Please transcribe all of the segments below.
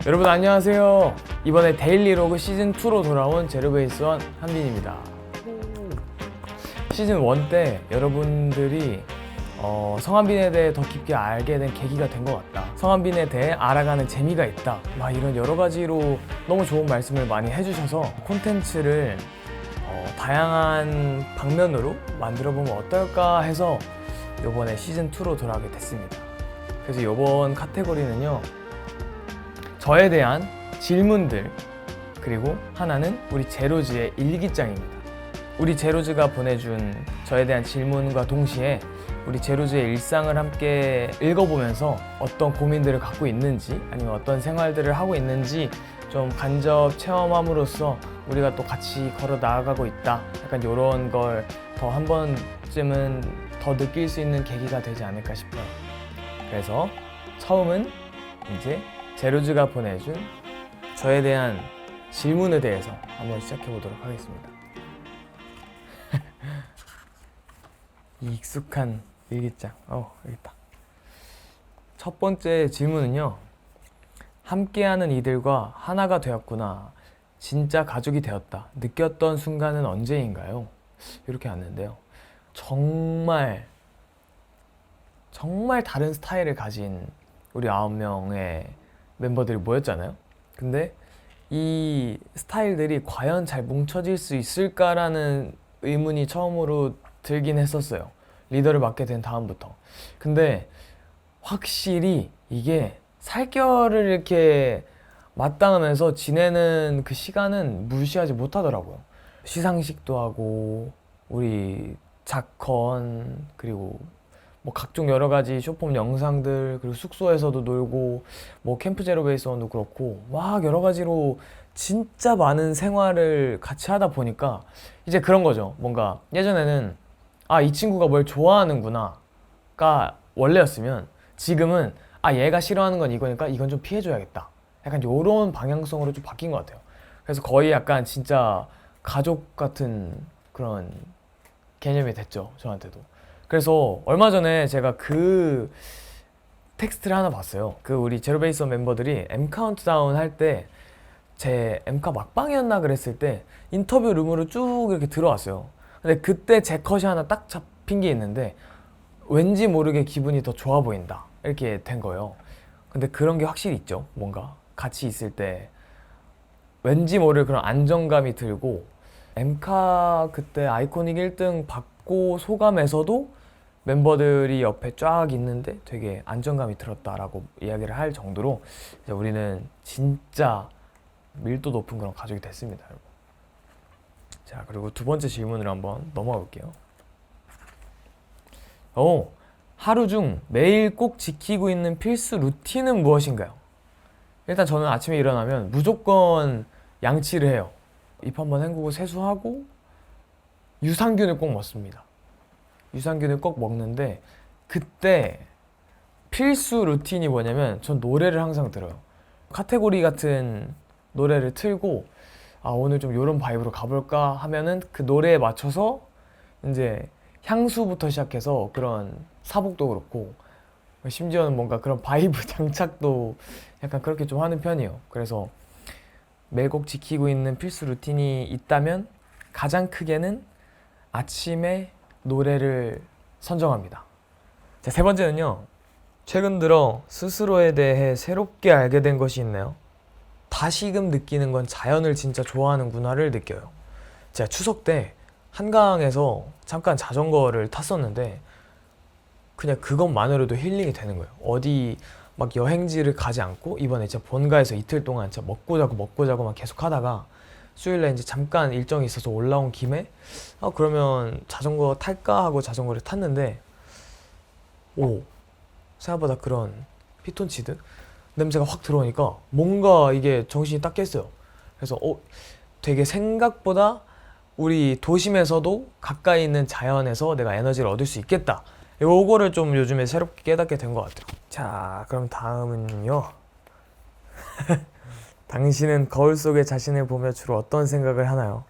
여러분 안녕하세요. 이번에 데일리 로그 시즌2로 돌아온 제로베이스원 한빈입니다. 시즌1 때 여러분들이 성한빈에 대해 더 깊게 알게 된 계기가 된 것 같다. 성한빈에 대해 알아가는 재미가 있다. 막 이런 여러 가지로 너무 좋은 말씀을 많이 해주셔서 콘텐츠를 다양한 방면으로 만들어보면 어떨까 해서 이번에 시즌2로 돌아오게 됐습니다. 그래서 이번 카테고리는요, 저에 대한 질문들, 그리고 하나는 우리 제로즈의 일기장입니다. 우리 제로즈가 보내준 저에 대한 질문과 동시에 우리 제로즈의 일상을 함께 읽어보면서 어떤 고민들을 갖고 있는지, 아니면 어떤 생활들을 하고 있는지 좀 간접 체험함으로써 우리가 또 같이 걸어 나아가고 있다, 약간 이런 걸 더 한 번쯤은 더 느낄 수 있는 계기가 되지 않을까 싶어요. 그래서 처음은 이제 제로즈가 보내준 저에 대한 질문에 대해서 한번 시작해 보도록 하겠습니다. 이 익숙한 일기장. 여기 있다. 첫 번째 질문은요, 함께하는 이들과 하나가 되었구나, 진짜 가족이 되었다, 느꼈던 순간은 언제인가요? 이렇게 왔는데요, 정말 다른 스타일을 가진 우리 9명의 멤버들이 모였잖아요. 근데 이 스타일들이 과연 잘 뭉쳐질 수 있을까라는 의문이 처음으로 들긴 했었어요. 리더를 맡게 된 다음부터. 근데 확실히 이게 살결을 이렇게 맞닿으면서 지내는 그 시간은 무시하지 못하더라고요. 시상식도 하고, 우리 작컨, 그리고 뭐 각종 여러 가지 쇼폼 영상들, 그리고 숙소에서도 놀고, 뭐 캠프 제로베이스원도 그렇고, 막 여러 가지로 진짜 많은 생활을 같이 하다 보니까 이제 그런 거죠. 뭔가 예전에는 이 친구가 뭘 좋아하는구나가 원래였으면, 지금은 얘가 싫어하는 건 이거니까 이건 좀 피해줘야겠다, 약간 요런 방향성으로 좀 바뀐 것 같아요. 그래서 거의 약간 진짜 가족 같은 그런 개념이 됐죠, 저한테도. 그래서 얼마 전에 제가 그 텍스트를 하나 봤어요. 그 우리 제로베이스 멤버들이 M 카운트다운 할 때, 제 M카 막방이었나 그랬을 때 인터뷰 룸으로 쭉 이렇게 들어왔어요. 근데 그때 제 컷이 하나 딱 잡힌 게 있는데, 왠지 모르게 기분이 더 좋아 보인다, 이렇게 된 거예요. 근데 그런 게 확실히 있죠. 뭔가 같이 있을 때 왠지 모를 그런 안정감이 들고, M카 그때 아이코닉 1등 받고 소감에서도 멤버들이 옆에 쫙 있는데 되게 안정감이 들었다라고 이야기를 할 정도로 이제 우리는 진짜 밀도 높은 그런 가족이 됐습니다, 여러분. 자, 그리고 두 번째 질문으로 한번 넘어가 볼게요. 하루 중 매일 꼭 지키고 있는 필수 루틴은 무엇인가요? 일단 저는 아침에 일어나면 무조건 양치를 해요. 입 한번 헹구고 세수하고 유산균을 꼭 먹습니다. 유산균을 꼭 먹는데, 그때 필수 루틴이 뭐냐면 전 노래를 항상 들어요. 카테고리 같은 노래를 틀고, 오늘 좀 요런 바이브로 가볼까 하면은 그 노래에 맞춰서 이제 향수부터 시작해서 그런 사복도 그렇고, 심지어는 뭔가 그런 바이브 장착도 약간 그렇게 좀 하는 편이에요. 그래서 매일 꼭 지키고 있는 필수 루틴이 있다면 가장 크게는 아침에 노래를 선정합니다. 자, 세 번째는요, 최근 들어 스스로에 대해 새롭게 알게 된 것이 있나요? 다시금 느끼는 건 자연을 진짜 좋아하는구나를 느껴요. 제가 추석 때 한강에서 잠깐 자전거를 탔었는데 그냥 그것만으로도 힐링이 되는 거예요. 어디 막 여행지를 가지 않고 이번에 진짜 본가에서 이틀 동안 진짜 먹고 자고만 계속 하다가 수요일날 이제 잠깐 일정이 있어서 올라온 김에 그러면 자전거 탈까 하고 자전거를 탔는데, 생각보다 그런 피톤치드 냄새가 확 들어오니까 뭔가 이게 정신이 딱 깼어요. 그래서 되게 생각보다 우리 도심에서도 가까이 있는 자연에서 내가 에너지를 얻을 수 있겠다, 요거를 좀 요즘에 새롭게 깨닫게 된 것 같아요. 자, 그럼 다음은요. 당신은 거울 속의 자신을 보며 주로 어떤 생각을 하나요?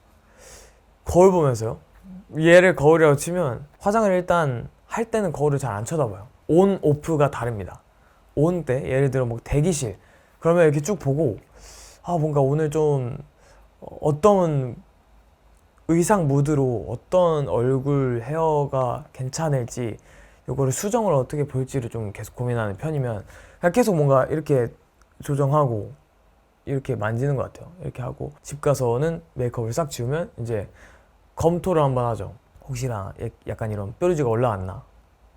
거울 보면서요? 얘를 거울이라고 치면 화장을 일단 할 때는 거울을 잘 안 쳐다봐요. 온, 오프가 다릅니다. 온 때, 예를 들어 뭐 대기실, 그러면 이렇게 쭉 보고 뭔가 오늘 좀 어떤 의상 무드로 어떤 얼굴 헤어가 괜찮을지 요거를 수정을 어떻게 볼지를 좀 계속 고민하는 편이면 그냥 계속 뭔가 이렇게 조정하고 이렇게 만지는 것 같아요. 이렇게 하고 집 가서는 메이크업을 싹 지우면 이제 검토를 한번 하죠. 혹시나 약간 이런 뾰루지가 올라왔나.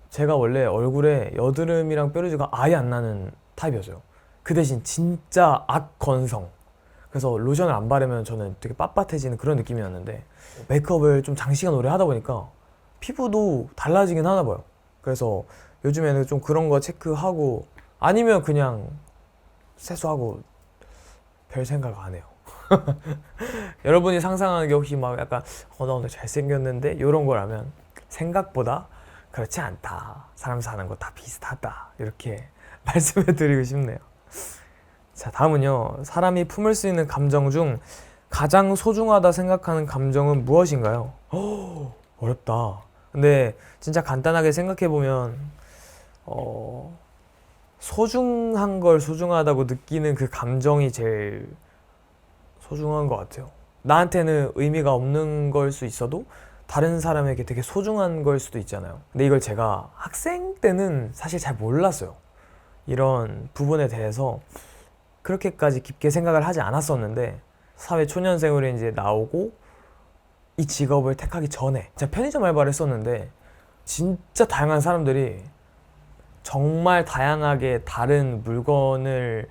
제가 원래 얼굴에 여드름이랑 뾰루지가 아예 안 나는 타입이었어요. 그 대신 진짜 악건성. 그래서 로션을 안 바르면 저는 되게 빳빳해지는 그런 느낌이었는데 메이크업을 좀 장시간 오래 하다 보니까 피부도 달라지긴 하나 봐요. 그래서 요즘에는 좀 그런 거 체크하고 아니면 그냥 세수하고 별 생각 안 해요. 여러분이 상상하는 게 혹시 막 약간 나 오늘 잘생겼는데 이런 거라면 생각보다 그렇지 않다. 사람 사는 거 다 비슷하다. 이렇게 말씀해 드리고 싶네요. 자, 다음은요. 사람이 품을 수 있는 감정 중 가장 소중하다 생각하는 감정은 무엇인가요? 어렵다. 근데 진짜 간단하게 생각해 보면 소중한 걸 소중하다고 느끼는 그 감정이 제일 소중한 것 같아요. 나한테는 의미가 없는 걸 수 있어도 다른 사람에게 되게 소중한 걸 수도 있잖아요. 근데 이걸 제가 학생 때는 사실 잘 몰랐어요. 이런 부분에 대해서 그렇게까지 깊게 생각을 하지 않았었는데 사회 초년생으로 이제 나오고 이 직업을 택하기 전에 제가 편의점 알바를 했었는데 진짜 다양한 사람들이 정말 다양하게 다른 물건을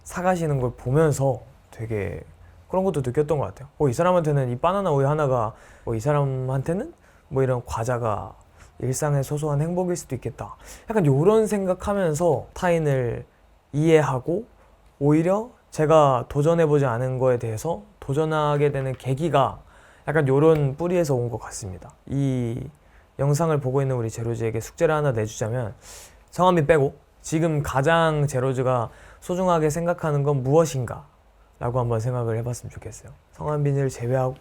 사가시는 걸 보면서 되게 그런 것도 느꼈던 것 같아요. 이 사람한테는 이 바나나 우유 하나가 이 사람한테는 뭐 이런 과자가 일상의 소소한 행복일 수도 있겠다. 약간 이런 생각하면서 타인을 이해하고 오히려 제가 도전해보지 않은 거에 대해서 도전하게 되는 계기가 약간 이런 뿌리에서 온 것 같습니다. 이 영상을 보고 있는 우리 제로즈에게 숙제를 하나 내주자면 성한빈 빼고 지금 가장 제로즈가 소중하게 생각하는 건 무엇인가? 라고 한번 생각을 해봤으면 좋겠어요. 성한빈을 제외하고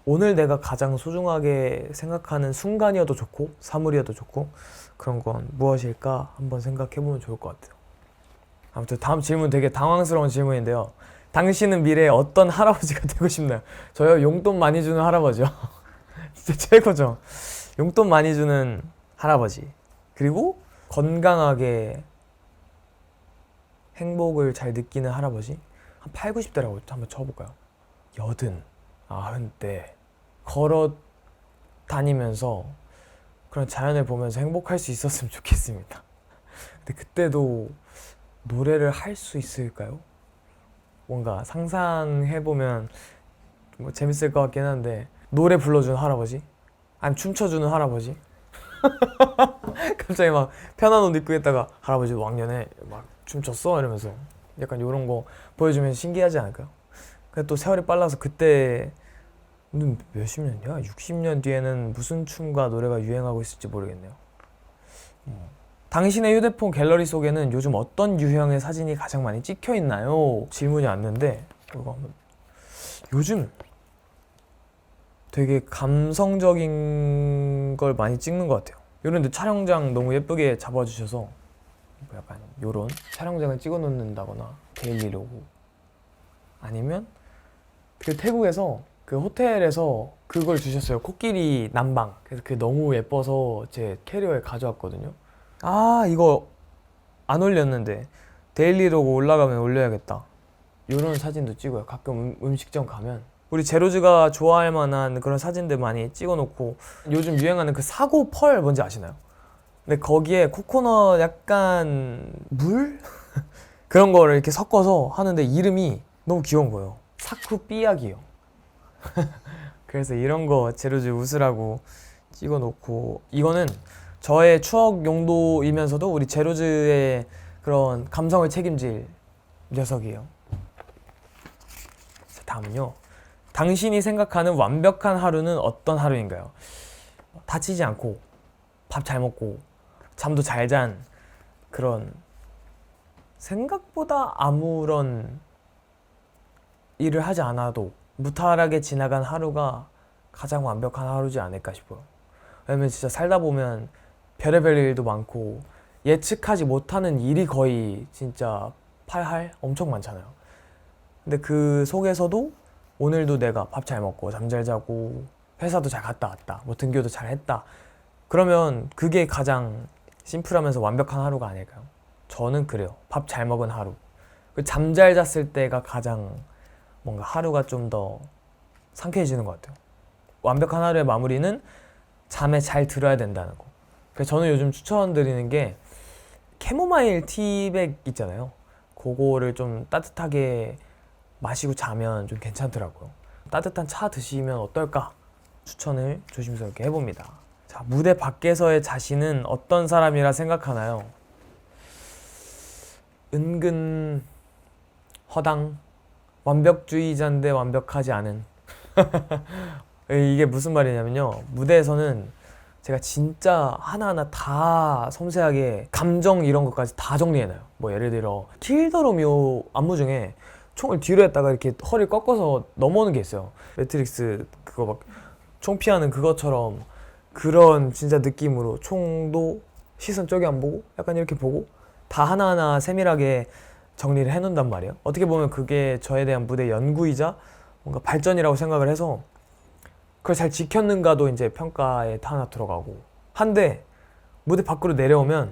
오늘 내가 가장 소중하게 생각하는 순간이어도 좋고 사물이어도 좋고 그런 건 무엇일까 한번 생각해보면 좋을 것 같아요. 아무튼 다음 질문 되게 당황스러운 질문인데요. 당신은 미래에 어떤 할아버지가 되고 싶나요? 저요? 용돈 많이 주는 할아버지요. 진짜 최고죠. 용돈 많이 주는 할아버지. 그리고 건강하게 행복을 잘 느끼는 할아버지. 한 8, 90대라고 한번 쳐볼까요? 80, 90대 걸어 다니면서 그런 자연을 보면서 행복할 수 있었으면 좋겠습니다. 근데 그때도 노래를 할 수 있을까요? 뭔가 상상해보면 뭐 재밌을 것 같긴 한데 노래 불러주는 할아버지? 아니면 춤춰주는 할아버지? 갑자기 막 편한 옷 입고 있다가 할아버지 왕년에 막 춤췄어? 이러면서 약간 이런 거 보여주면 신기하지 않을까요? 근데 또 세월이 빨라서 그때 몇십 년이야? 60년 뒤에는 무슨 춤과 노래가 유행하고 있을지 모르겠네요. 당신의 휴대폰 갤러리 속에는 요즘 어떤 유형의 사진이 가장 많이 찍혀 있나요? 질문이 왔는데 이거 한번 요즘 되게 감성적인 걸 많이 찍는 것 같아요. 이런 데 촬영장 너무 예쁘게 잡아주셔서 약간 요런 촬영장을 찍어 놓는다거나 데일리 로고 아니면 그 태국에서 그 호텔에서 그걸 주셨어요. 코끼리 남방. 그래서 그게 너무 예뻐서 제 캐리어에 가져왔거든요. 이거 안 올렸는데 데일리 로고 올라가면 올려야겠다. 이런 사진도 찍어요. 가끔 음식점 가면 우리 제로즈가 좋아할 만한 그런 사진들 많이 찍어놓고 요즘 유행하는 그 사고 펄 뭔지 아시나요? 근데 거기에 코코넛 약간 물? 그런 거를 이렇게 섞어서 하는데 이름이 너무 귀여운 거예요. 사쿠 삐약이요. 그래서 이런 거 제로즈 웃으라고 찍어놓고 이거는 저의 추억 용도이면서도 우리 제로즈의 그런 감성을 책임질 녀석이에요. 자, 다음은요. 당신이 생각하는 완벽한 하루는 어떤 하루인가요? 다치지 않고 밥 잘 먹고 잠도 잘 잔 그런 생각보다 아무런 일을 하지 않아도 무탈하게 지나간 하루가 가장 완벽한 하루지 않을까 싶어요. 왜냐면 진짜 살다 보면 별의별 일도 많고 예측하지 못하는 일이 거의 진짜 8할 엄청 많잖아요. 근데 그 속에서도 오늘도 내가 밥 잘 먹고 잠 잘 자고 회사도 잘 갔다 왔다, 뭐 등교도 잘 했다, 그러면 그게 가장 심플하면서 완벽한 하루가 아닐까요? 저는 그래요. 밥 잘 먹은 하루, 잠 잘 잤을 때가 가장 뭔가 하루가 좀 더 상쾌해지는 것 같아요. 완벽한 하루의 마무리는 잠에 잘 들어야 된다는 거. 그래서 저는 요즘 추천드리는 게 캐모마일 티백 있잖아요. 그거를 좀 따뜻하게 마시고 자면 좀 괜찮더라고요. 따뜻한 차 드시면 어떨까 추천을 조심스럽게 해봅니다. 자, 무대 밖에서의 자신은 어떤 사람이라 생각하나요? 은근 허당, 완벽주의자인데 완벽하지 않은. 이게 무슨 말이냐면요, 무대에서는 제가 진짜 하나하나 다 섬세하게 감정 이런 것까지 다 정리해놔요. 뭐 예를 들어 킬더 로미오 안무 중에 총을 뒤로 했다가 이렇게 허리를 꺾어서 넘어오는 게 있어요. 매트릭스 그거 막 총 피하는 그것처럼 그런 진짜 느낌으로 총도 시선 저기 안 보고 약간 이렇게 보고 다 하나하나 세밀하게 정리를 해놓는단 말이에요. 어떻게 보면 그게 저에 대한 무대 연구이자 뭔가 발전이라고 생각을 해서 그걸 잘 지켰는가도 이제 평가에 다 하나 들어가고 한데, 무대 밖으로 내려오면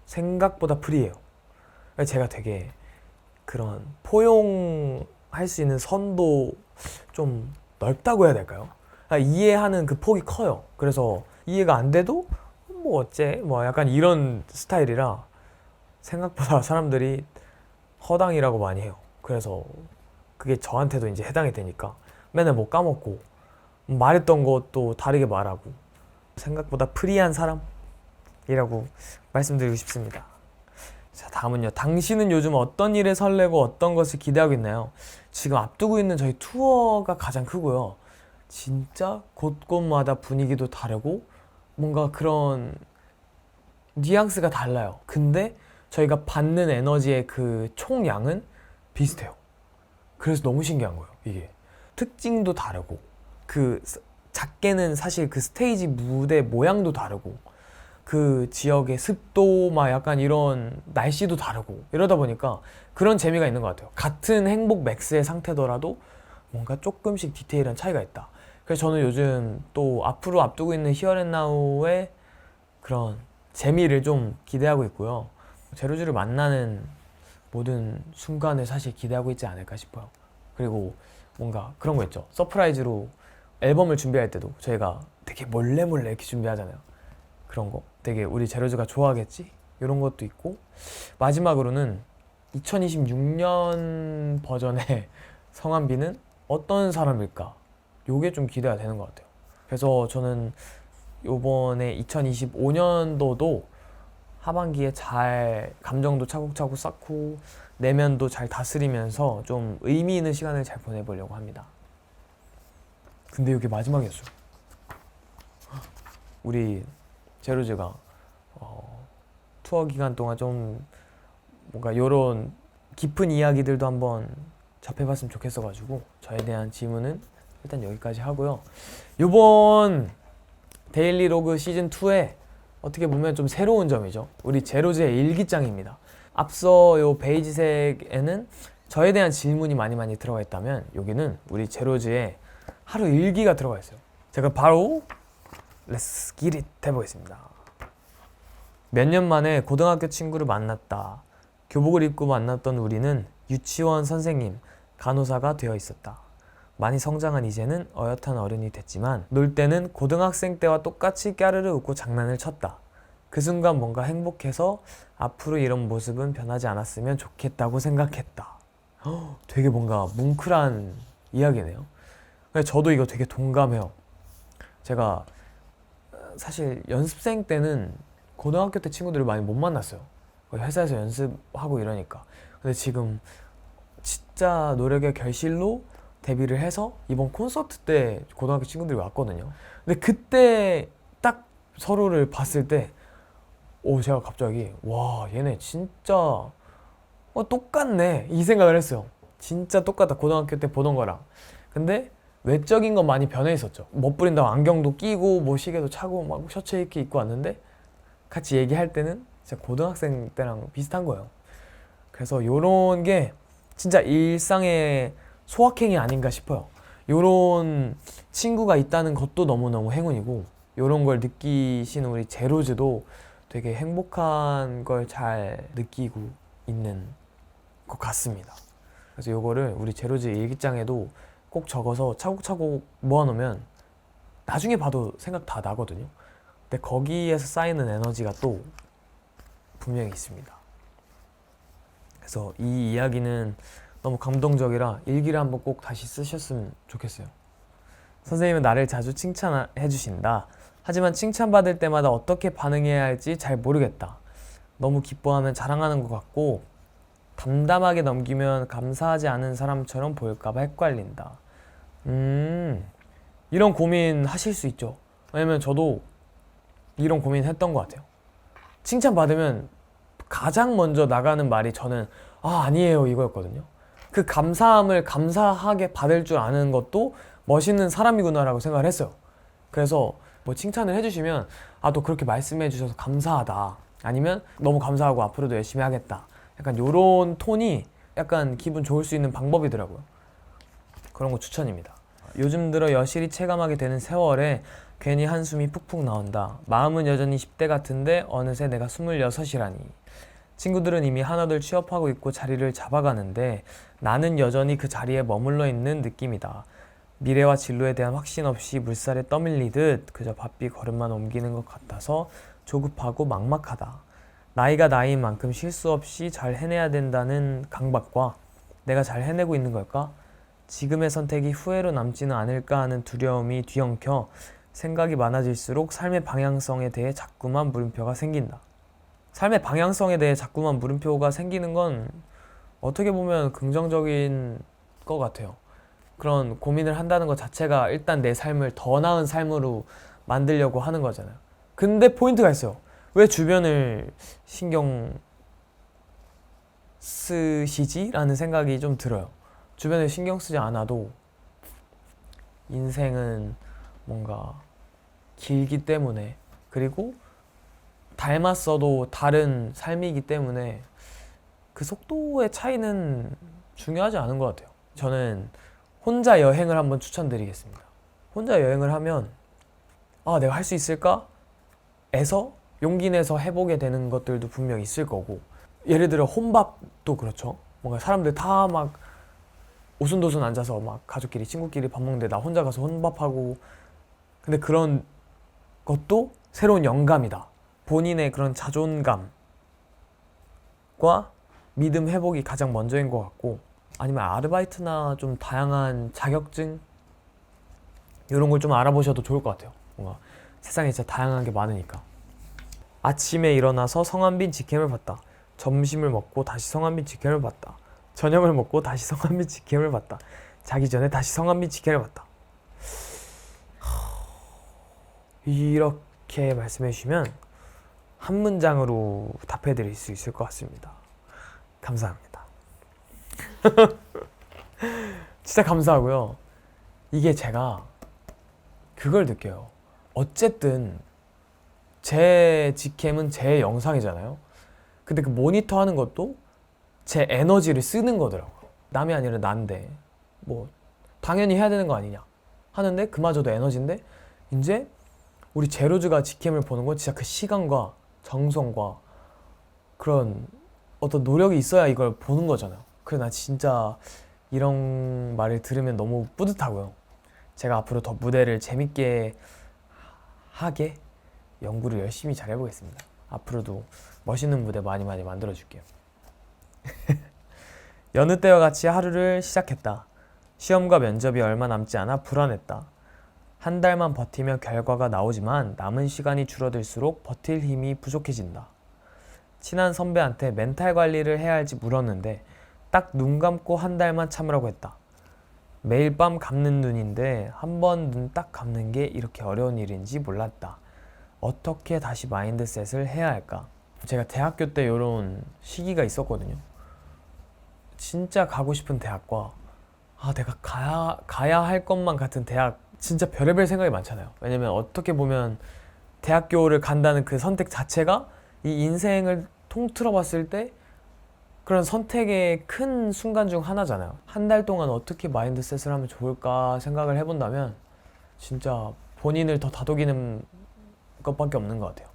생각보다 프리해요. 제가 되게 그런 포용할 수 있는 선도 좀 넓다고 해야 될까요? 이해하는 그 폭이 커요. 그래서 이해가 안 돼도 뭐 어째 뭐 약간 이런 스타일이라 생각보다 사람들이 허당이라고 많이 해요. 그래서 그게 저한테도 이제 해당이 되니까 맨날 뭐 까먹고 말했던 것도 다르게 말하고 생각보다 프리한 사람이라고 말씀드리고 싶습니다. 자, 다음은요. 당신은 요즘 어떤 일에 설레고 어떤 것을 기대하고 있나요? 지금 앞두고 있는 저희 투어가 가장 크고요. 진짜 곳곳마다 분위기도 다르고 뭔가 그런 뉘앙스가 달라요. 근데 저희가 받는 에너지의 그 총량은 비슷해요. 그래서 너무 신기한 거예요. 이게 특징도 다르고 그 작게는 사실 그 스테이지 무대 모양도 다르고 그 지역의 습도 막 약간 이런 날씨도 다르고 이러다 보니까 그런 재미가 있는 것 같아요. 같은 행복 맥스의 상태더라도 뭔가 조금씩 디테일한 차이가 있다. 그래서 저는 요즘 또 앞으로 앞두고 있는 히어앤나우의 그런 재미를 좀 기대하고 있고요. 제로즈를 만나는 모든 순간을 사실 기대하고 있지 않을까 싶어요. 그리고 뭔가 그런 거 있죠. 서프라이즈로 앨범을 준비할 때도 저희가 되게 몰래 이렇게 준비하잖아요. 그런 거 되게 우리 제로즈가 좋아하겠지? 이런 것도 있고, 마지막으로는 2026년 버전의 성한비는 어떤 사람일까? 요게 좀 기대가 되는 것 같아요. 그래서 저는 요번에 2025년도도 하반기에 잘 감정도 차곡차곡 쌓고 내면도 잘 다스리면서 좀 의미 있는 시간을 잘 보내보려고 합니다. 근데 이게 마지막이었어요. 우리 제로즈가 투어 기간 동안 좀 뭔가 요런 깊은 이야기들도 한번 접해봤으면 좋겠어가지고 저에 대한 질문은 일단 여기까지 하고요. 요번 데일리 로그 시즌2에 어떻게 보면 좀 새로운 점이죠. 우리 제로즈의 일기장입니다. 앞서 요 베이지색에는 저에 대한 질문이 많이 들어가 있다면 여기는 우리 제로즈의 하루 일기가 들어가 있어요. 제가 바로 Let's get it 해보겠습니다. 몇 년 만에 고등학교 친구를 만났다. 교복을 입고 만났던 우리는 유치원 선생님, 간호사가 되어 있었다. 많이 성장한 이제는 어엿한 어른이 됐지만 놀 때는 고등학생 때와 똑같이 까르르 웃고 장난을 쳤다. 그 순간 뭔가 행복해서 앞으로 이런 모습은 변하지 않았으면 좋겠다고 생각했다. 되게 뭔가 뭉클한 이야기네요. 저도 이거 되게 동감해요. 제가 사실 연습생 때는 고등학교 때 친구들을 많이 못 만났어요. 회사에서 연습하고 이러니까. 근데 지금 진짜 노력의 결실로 데뷔를 해서 이번 콘서트 때 고등학교 친구들이 왔거든요. 근데 그때 딱 서로를 봤을 때 제가 갑자기 와, 얘네 진짜 똑같네 이 생각을 했어요. 진짜 똑같다, 고등학교 때 보던 거랑. 근데 외적인 건 많이 변해 있었죠. 멋부린다고 안경도 끼고 뭐 시계도 차고 막 셔츠 이렇게 입고 왔는데 같이 얘기할 때는 진짜 고등학생 때랑 비슷한 거예요. 그래서 요런 게 진짜 일상의 소확행이 아닌가 싶어요. 요런 친구가 있다는 것도 너무너무 행운이고, 요런 걸 느끼시는 우리 제로즈도 되게 행복한 걸 잘 느끼고 있는 것 같습니다. 그래서 요거를 우리 제로즈 일기장에도 꼭 적어서 차곡차곡 모아놓으면 나중에 봐도 생각 다 나거든요. 근데 거기에서 쌓이는 에너지가 또 분명히 있습니다. 그래서 이 이야기는 너무 감동적이라 일기를 한번 꼭 다시 쓰셨으면 좋겠어요. 선생님은 나를 자주 칭찬해 주신다. 하지만 칭찬받을 때마다 어떻게 반응해야 할지 잘 모르겠다. 너무 기뻐하면 자랑하는 것 같고 담담하게 넘기면 감사하지 않은 사람처럼 보일까봐 헷갈린다. 이런 고민 하실 수 있죠. 왜냐면 저도 이런 고민 했던 것 같아요. 칭찬받으면 가장 먼저 나가는 말이 저는 아니에요 이거였거든요. 그 감사함을 감사하게 받을 줄 아는 것도 멋있는 사람이구나 라고 생각을 했어요. 그래서 뭐 칭찬을 해주시면 또 그렇게 말씀해 주셔서 감사하다, 아니면 너무 감사하고 앞으로도 열심히 하겠다, 약간 요런 톤이 약간 기분 좋을 수 있는 방법이더라고요. 그런 거 추천입니다. 요즘 들어 여실히 체감하게 되는 세월에 괜히 한숨이 푹푹 나온다. 마음은 여전히 10대 같은데 어느새 내가 26이라니. 친구들은 이미 하나둘 취업하고 있고 자리를 잡아가는데 나는 여전히 그 자리에 머물러 있는 느낌이다. 미래와 진로에 대한 확신 없이 물살에 떠밀리듯 그저 바삐 걸음만 옮기는 것 같아서 조급하고 막막하다. 나이가 나이인 만큼 실수 없이 잘 해내야 된다는 강박과 내가 잘 해내고 있는 걸까? 지금의 선택이 후회로 남지는 않을까 하는 두려움이 뒤엉켜 생각이 많아질수록 삶의 방향성에 대해 자꾸만 물음표가 생긴다. 삶의 방향성에 대해 자꾸만 물음표가 생기는 건 어떻게 보면 긍정적인 것 같아요. 그런 고민을 한다는 것 자체가 일단 내 삶을 더 나은 삶으로 만들려고 하는 거잖아요. 근데 포인트가 있어요. 왜 주변을 신경 쓰시지? 라는 생각이 좀 들어요. 주변을 신경 쓰지 않아도 인생은 뭔가 길기 때문에, 그리고 닮았어도 다른 삶이기 때문에 그 속도의 차이는 중요하지 않은 것 같아요. 저는 혼자 여행을 한번 추천드리겠습니다. 혼자 여행을 하면 내가 할 수 있을까? 에서 용기 내서 해보게 되는 것들도 분명히 있을 거고, 예를 들어 혼밥도 그렇죠. 뭔가 사람들 다 막 오순도순 앉아서 막 가족끼리 친구끼리 밥 먹는데 나 혼자 가서 혼밥하고, 근데 그런 것도 새로운 영감이다. 본인의 그런 자존감과 믿음 회복이 가장 먼저인 것 같고, 아니면 아르바이트나 좀 다양한 자격증 이런 걸 좀 알아보셔도 좋을 것 같아요. 뭔가 세상에 진짜 다양한 게 많으니까. 아침에 일어나서 성한빈 직캠을 봤다. 점심을 먹고 다시 성한빈 직캠을 봤다. 저녁을 먹고 다시 성한빈 직캠을 봤다. 자기 전에 다시 성한빈 직캠을 봤다. 이렇게 말씀해 주시면 한 문장으로 답해 드릴 수 있을 것 같습니다. 감사합니다. 진짜 감사하고요. 이게 제가 그걸 느껴요. 어쨌든 제 직캠은 제 영상이잖아요. 근데 그 모니터 하는 것도 제 에너지를 쓰는 거더라고요. 남이 아니라 난데 뭐 당연히 해야 되는 거 아니냐 하는데 그마저도 에너지인데, 이제 우리 제로즈가 직캠을 보는 건 진짜 그 시간과 정성과 그런 어떤 노력이 있어야 이걸 보는 거잖아요. 그래서 나 진짜 이런 말을 들으면 너무 뿌듯하고요. 제가 앞으로 더 무대를 재밌게 하게 연구를 열심히 잘 해보겠습니다. 앞으로도 멋있는 무대 많이 만들어줄게요. 여느 때와 같이 하루를 시작했다. 시험과 면접이 얼마 남지 않아 불안했다. 한 달만 버티면 결과가 나오지만 남은 시간이 줄어들수록 버틸 힘이 부족해진다. 친한 선배한테 멘탈 관리를 해야 할지 물었는데 딱 눈 감고 한 달만 참으라고 했다. 매일 밤 감는 눈인데 한 번 눈 딱 감는 게 이렇게 어려운 일인지 몰랐다. 어떻게 다시 마인드셋을 해야 할까? 제가 대학교 때 이런 시기가 있었거든요. 진짜 가고 싶은 대학과 내가 가야 할 것만 같은 대학, 진짜 별의별 생각이 많잖아요. 왜냐면 어떻게 보면 대학교를 간다는 그 선택 자체가 이 인생을 통틀어 봤을 때 그런 선택의 큰 순간 중 하나잖아요. 한 달 동안 어떻게 마인드셋을 하면 좋을까 생각을 해본다면 진짜 본인을 더 다독이는 것밖에 없는 것 같아요.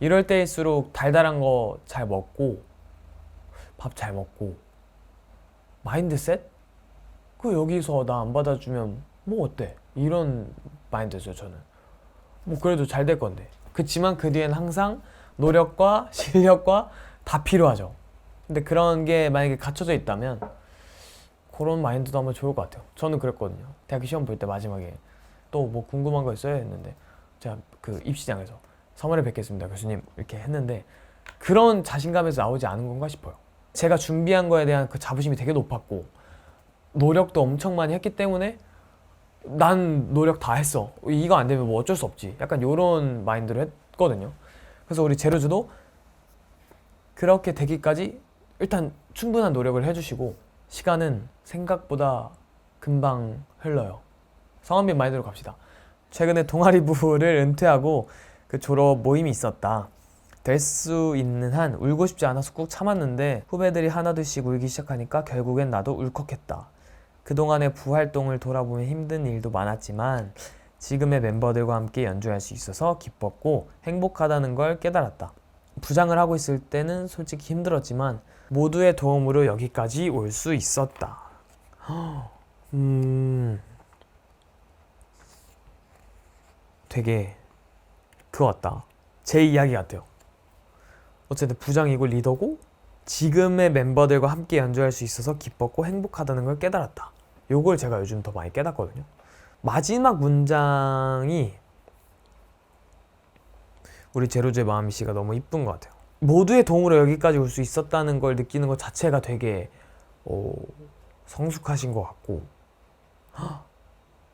이럴 때일수록 달달한 거 잘 먹고 밥 잘 먹고 마인드셋? 그 여기서 나 안 받아주면 뭐 어때? 이런 마인드죠 저는. 뭐 그래도 잘 될 건데. 그치만 그 뒤엔 항상 노력과 실력과 다 필요하죠. 근데 그런 게 만약에 갖춰져 있다면 그런 마인드도 하면 좋을 것 같아요. 저는 그랬거든요. 대학교 시험 볼 때 마지막에 또 뭐 궁금한 거 있어요 했는데 제가 그 입시장에서 3월에 뵙겠습니다 교수님 이렇게 했는데 그런 자신감에서 나오지 않은 건가 싶어요. 제가 준비한 거에 대한 그 자부심이 되게 높았고 노력도 엄청 많이 했기 때문에 난 노력 다 했어. 이거 안 되면 뭐 어쩔 수 없지. 약간 요런 마인드로 했거든요. 그래서 우리 제로즈도 그렇게 되기까지 일단 충분한 노력을 해주시고 시간은 생각보다 금방 흘러요. 성한빈 마인드로 갑시다. 최근에 동아리부를 은퇴하고 그 졸업 모임이 있었다. 될 수 있는 한 울고 싶지 않아서 꾹 참았는데 후배들이 하나둘씩 울기 시작하니까 결국엔 나도 울컥했다. 그동안의 부활동을 돌아보면 힘든 일도 많았지만 지금의 멤버들과 함께 연주할 수 있어서 기뻤고 행복하다는 걸 깨달았다. 부장을 하고 있을 때는 솔직히 힘들었지만 모두의 도움으로 여기까지 올 수 있었다. 되게 그거 같다. 제 이야기 같아요. 어쨌든 부장이고 리더고 지금의 멤버들과 함께 연주할 수 있어서 기뻤고 행복하다는 걸 깨달았다. 요걸 제가 요즘 더 많이 깨닫거든요. 마지막 문장이 우리 제로즈의 마음이씨가 너무 이쁜 것 같아요. 모두의 도움으로 여기까지 올 수 있었다는 걸 느끼는 것 자체가 되게 성숙하신 것 같고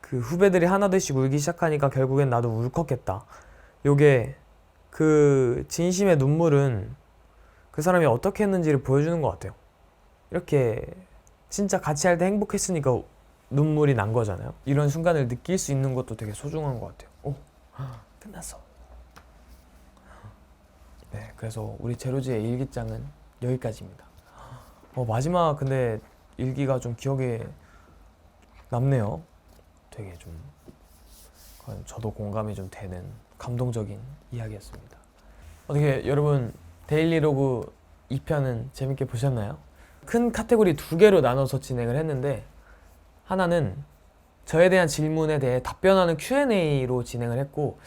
그 후배들이 하나둘씩 울기 시작하니까 결국엔 나도 울컥했다. 요게 그 진심의 눈물은 그 사람이 어떻게 했는지를 보여주는 것 같아요. 이렇게 진짜 같이 할 때 행복했으니까 눈물이 난 거잖아요. 이런 순간을 느낄 수 있는 것도 되게 소중한 것 같아요. 오, 끝났어. 네, 그래서 우리 제로즈의 일기장은 여기까지입니다. 마지막 근데 일기가 좀 기억에 남네요. 되게 좀 저도 공감이 좀 되는 감동적인 이야기였습니다. 어떻게 여러분 데일리로그 2편은 재밌게 보셨나요? 큰 카테고리 2개로 나눠서 진행을 했는데 하나는 저에 대한 질문에 대해 답변하는 Q&A로 진행을 했고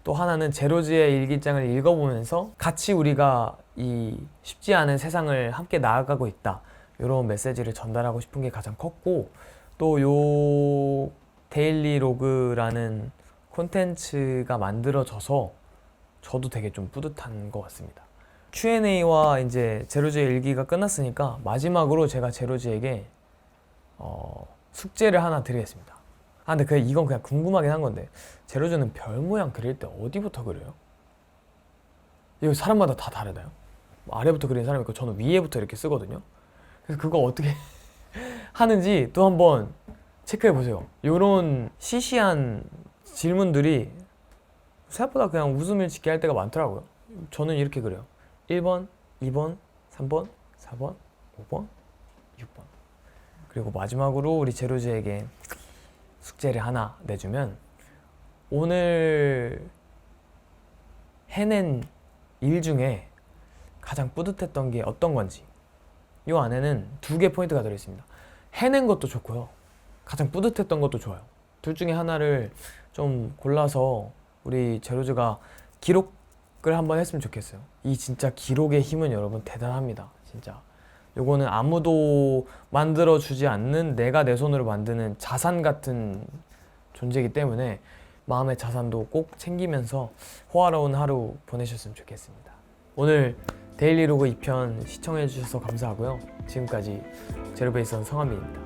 또 하나는 제로즈의 일기장을 읽어보면서 같이 우리가 이 쉽지 않은 세상을 함께 나아가고 있다 이런 메시지를 전달하고 싶은 게 가장 컸고 또 요 데일리 로그라는 콘텐츠가 만들어져서 저도 되게 좀 뿌듯한 것 같습니다. Q&A와 이제 제로즈의 일기가 끝났으니까 마지막으로 제가 제로즈에게 숙제를 하나 드리겠습니다. 근데 이건 그냥 궁금하긴 한 건데 제로즈는 별 모양 그릴 때 어디부터 그려요? 이거 사람마다 다 다르나요? 아래부터 그리는 사람이 있고 저는 위에부터 이렇게 쓰거든요. 그래서 그거 어떻게 하는지 또 한번 체크해 보세요. 요런 시시한 질문들이 생각보다 그냥 웃음을 짓게 할 때가 많더라고요. 저는 이렇게 그려요. 1번, 2번, 3번, 4번, 5번, 6번. 그리고 마지막으로 우리 제로즈에게 숙제를 하나 내주면 오늘 해낸 일 중에 가장 뿌듯했던 게 어떤 건지 이 안에는 2개 포인트가 들어있습니다. 해낸 것도 좋고요. 가장 뿌듯했던 것도 좋아요. 둘 중에 하나를 좀 골라서 우리 제로즈가 기록을 한번 했으면 좋겠어요. 이 진짜 기록의 힘은 여러분 대단합니다. 진짜 요거는 아무도 만들어주지 않는 내가 내 손으로 만드는 자산 같은 존재이기 때문에 마음의 자산도 꼭 챙기면서 호화로운 하루 보내셨으면 좋겠습니다. 오늘 데일리로그 2편 시청해주셔서 감사하고요. 지금까지 제로베이스원 성한빈입니다.